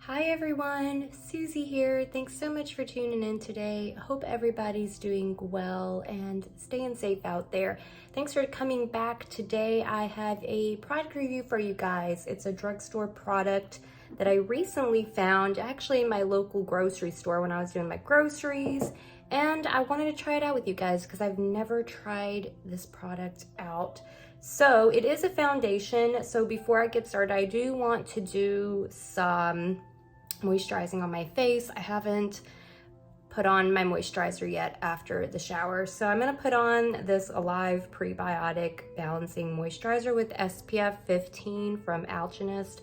Hi everyone, Susie here. Thanks so much for tuning in today. I hope everybody's doing well and staying safe out there. Thanks for coming back. Today I have a product review for you guys. It's a drugstore product that I recently found actually in my local grocery store when I was doing my groceries, and I wanted to try it out with you guys because I've never tried this product out. So it is a foundation. So before I get started, I do want to do some moisturizing on my face. I haven't put on my moisturizer yet after the shower. So I'm gonna put on this Alive Prebiotic Balancing Moisturizer with SPF 15 from Alchemist.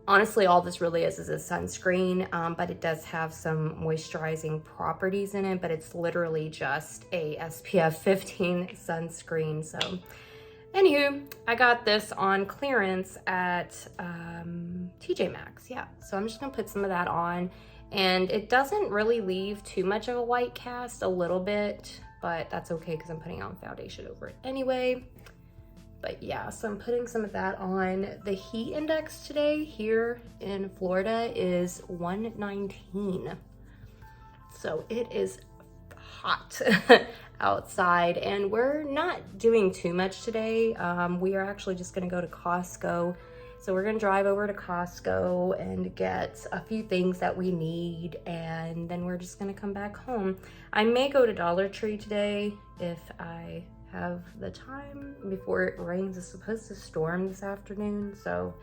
Honestly, all this really is a sunscreen, but it does have some moisturizing properties in it, but it's literally just a SPF 15 sunscreen. So anywho, I got this on clearance at TJ Maxx, yeah. So I'm just gonna put some of that on, and it doesn't really leave too much of a white cast, a little bit, but that's okay because I'm putting on foundation over it anyway. But yeah, so I'm putting some of that on. The heat index today here in Florida is 119. So it is hot outside, and we're not doing too much today. We are actually just gonna go to Costco. So we're gonna drive over to Costco and get a few things that we need, and then we're just gonna come back home. I may go to Dollar Tree today if I have the time before it rains. It's supposed to storm this afternoon, so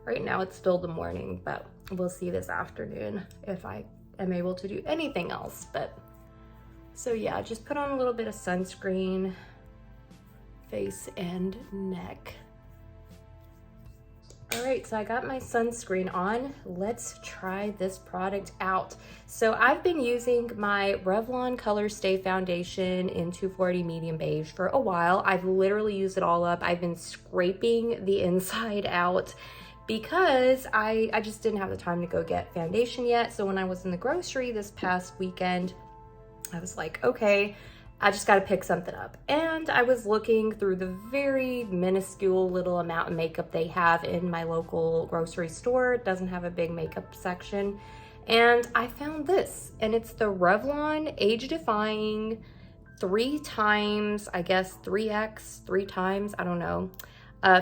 right now it's still the morning, but we'll see this afternoon if I am able to do anything else. But so yeah, just put on a little bit of sunscreen, face and neck. All right, so I got my sunscreen on. Let's try this product out. So I've been using my Revlon Color Stay Foundation in 240 Medium Beige for a while. I've literally used it all up. I've been scraping the inside out because I just didn't have the time to go get foundation yet. So when I was in the grocery this past weekend, I was like, okay, I just got to pick something up. And I was looking through the very minuscule little amount of makeup they have in my local grocery store. It doesn't have a big makeup section. And I found this, and it's the Revlon Age Defying 3x, I guess 3x, 3x, I don't know.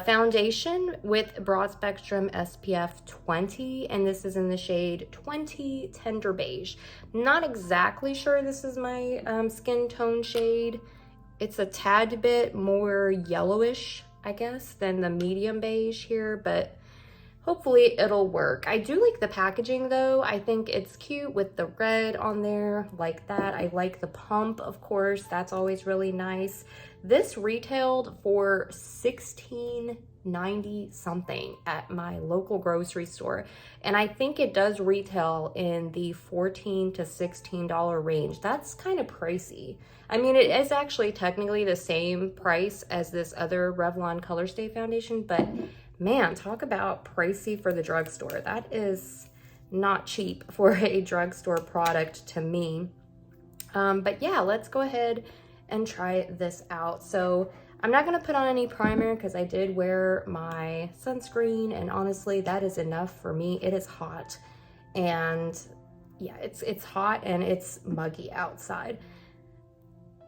Foundation with broad spectrum SPF 20, and this is in the shade 20 Tender Beige. Not exactly sure this is my skin tone shade. It's a tad bit more yellowish, I guess, than the medium beige here, but hopefully it'll work. I do like the packaging though. I think it's cute with the red on there like that. I like the pump, of course. That's always really nice. This retailed for $16.90 something at my local grocery store. And I think it does retail in the $14 to $16 range. That's kind of pricey. I mean, it is actually technically the same price as this other Revlon Color Stay Foundation, but man, talk about pricey for the drugstore. That is not cheap for a drugstore product to me. But yeah, let's go ahead and try this out. So I'm not gonna put on any primer because I did wear my sunscreen, and honestly, that is enough for me. It is hot, and yeah, it's hot and it's muggy outside.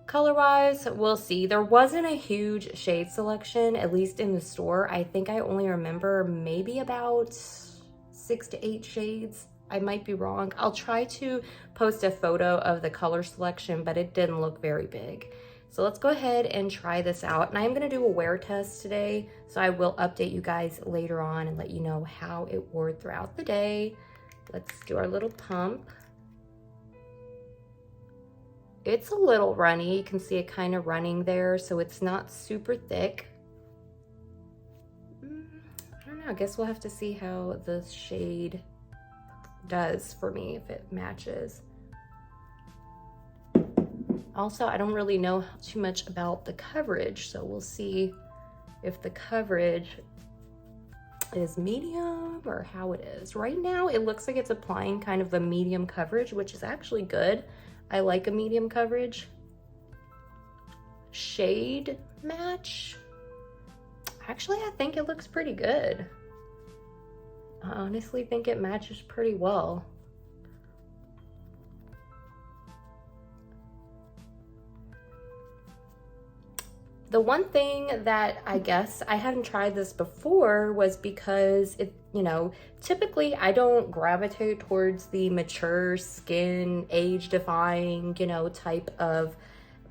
Color-wise, we'll see. There wasn't a huge shade selection, at least in the store. I think I only remember maybe about 6 to 8 shades. I might be wrong. I'll try to post a photo of the color selection, but it didn't look very big. So let's go ahead and try this out. And I'm gonna do a wear test today, so I will update you guys later on and let you know how it wore throughout the day. Let's do our little pump. It's a little runny. You can see it kind of running there, so it's not super thick. I don't know, I guess we'll have to see how the shade does for me, if it matches. Also, I don't really know too much about the coverage, so we'll see if the coverage is medium or how it is. Right now, it looks like it's applying kind of a medium coverage, which is actually good. I like a medium coverage. Shade match. Actually, I think it looks pretty good. I honestly think it matches pretty well. The one thing that I guess I hadn't tried this before was because it, you know, typically I don't gravitate towards the mature skin, age defying, you know, type of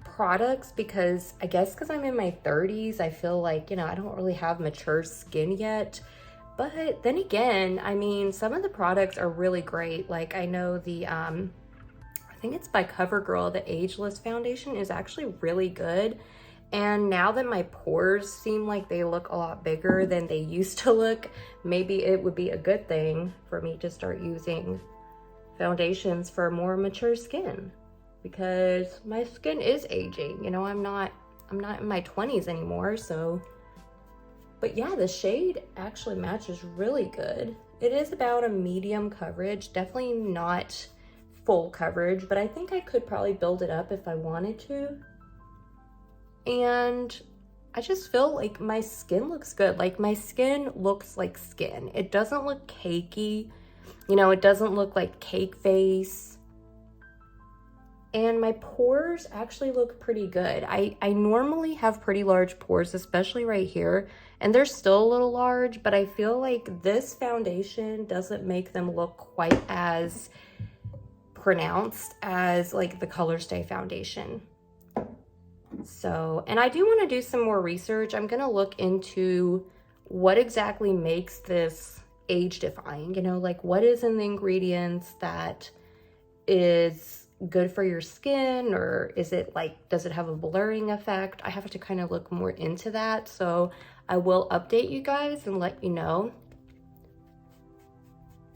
products, because I guess because I'm in my 30s, I feel like, you know, I don't really have mature skin yet. But then again, I mean, some of the products are really great. Like I know the, I think it's by CoverGirl, the Ageless foundation is actually really good. And now that my pores seem like they look a lot bigger than they used to look, maybe it would be a good thing for me to start using foundations for more mature skin, because my skin is aging. You know, I'm not in my 20s anymore, so. But yeah, the shade actually matches really good. It is about a medium coverage, definitely not full coverage, but I think I could probably build it up if I wanted to. And I just feel like my skin looks good. Like my skin looks like skin. It doesn't look cakey. You know, it doesn't look like cake face. And my pores actually look pretty good. I normally have pretty large pores, especially right here. And they're still a little large, but I feel like this foundation doesn't make them look quite as pronounced as like the Colorstay foundation. So, and I do want to do some more research. I'm going to look into what exactly makes this age defying, you know, like what is in the ingredients that is good for your skin, or is it like, does it have a blurring effect? I have to kind of look more into that. So I will update you guys and let you know.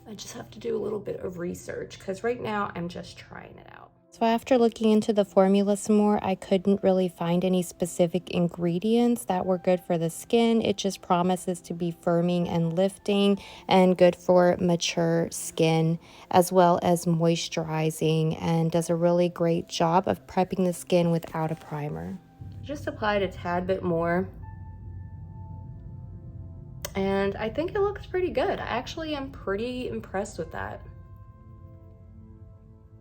I just have to do a little bit of research because right now I'm just trying it out. So after looking into the formula some more, I couldn't really find any specific ingredients that were good for the skin. It just promises to be firming and lifting and good for mature skin, as well as moisturizing, and does a really great job of prepping the skin without a primer. Just applied a tad bit more. And I think it looks pretty good. I actually am pretty impressed with that.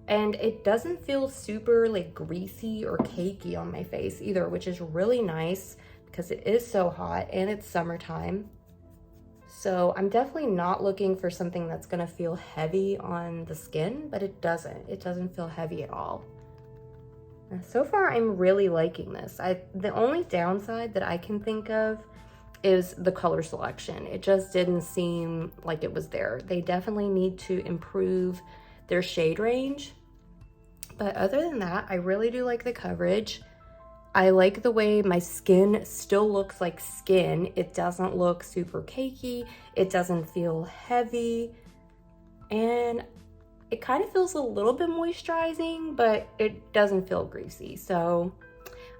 And it doesn't feel super like greasy or cakey on my face either, which is really nice because it is so hot and it's summertime. So I'm definitely not looking for something that's gonna feel heavy on the skin, but it doesn't feel heavy at all. And so far I'm really liking this. The only downside that I can think of is the color selection. It just didn't seem like it was there. They definitely need to improve their shade range. But other than that, I really do like the coverage. I like the way my skin still looks like skin. It doesn't look super cakey. It doesn't feel heavy. And it kind of feels a little bit moisturizing, but it doesn't feel greasy. So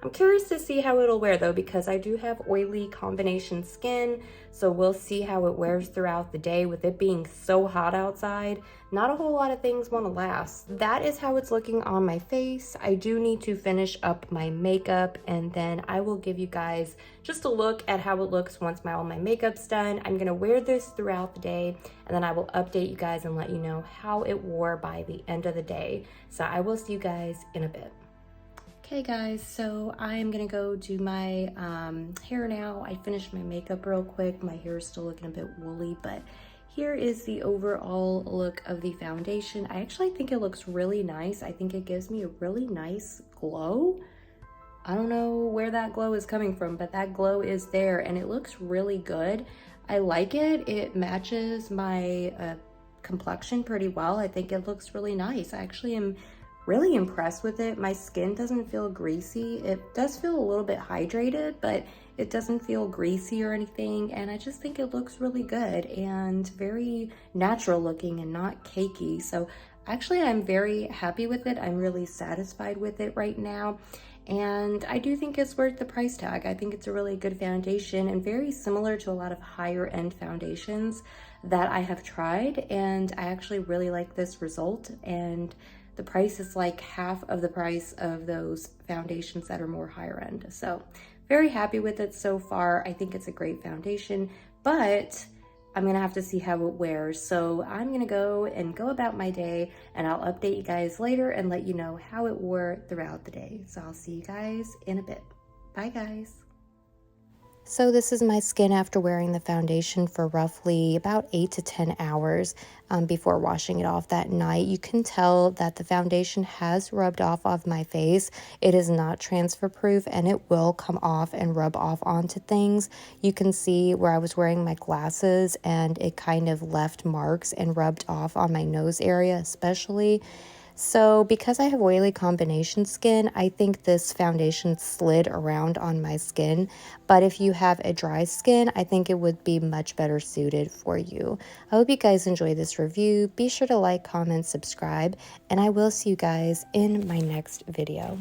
I'm curious to see how it'll wear though, because I do have oily combination skin. So we'll see how it wears throughout the day. With it being so hot outside, not a whole lot of things want to last. That is how it's looking on my face. I do need to finish up my makeup, and then I will give you guys just a look at how it looks once all my makeup's done. I'm gonna wear this throughout the day, and then I will update you guys and let you know how it wore by the end of the day. So I will see you guys in a bit. Okay guys, so I'm gonna go do my hair now. I finished my makeup real quick. My hair is still looking a bit woolly, but here is the overall look of the foundation. I actually think it looks really nice. I think it gives me a really nice glow. I don't know where that glow is coming from, but that glow is there and it looks really good. I like it. It matches my complexion pretty well. I think it looks really nice. I actually am really impressed with it. My skin doesn't feel greasy. It does feel a little bit hydrated, but it doesn't feel greasy or anything. And I just think it looks really good and very natural looking and not cakey. So actually I'm very happy with it. I'm really satisfied with it right now. And I do think it's worth the price tag. I think it's a really good foundation and very similar to a lot of higher end foundations that I have tried. And I actually really like this result. And the price is like half of the price of those foundations that are more higher end. So very happy with it so far. I think it's a great foundation, but I'm gonna have to see how it wears. So I'm gonna go about my day, and I'll update you guys later and let you know how it wore throughout the day. So I'll see you guys in a bit. Bye guys. So this is my skin after wearing the foundation for roughly about 8 to 10 hours before washing it off that night. You can tell that the foundation has rubbed off of my face. It is not transfer proof and it will come off and rub off onto things. You can see where I was wearing my glasses and it kind of left marks and rubbed off on my nose area especially. So because I have oily combination skin, I think this foundation slid around on my skin. But if you have a dry skin, I think it would be much better suited for you. I hope you guys enjoy this review. Be sure to like, comment, subscribe, and I will see you guys in my next video.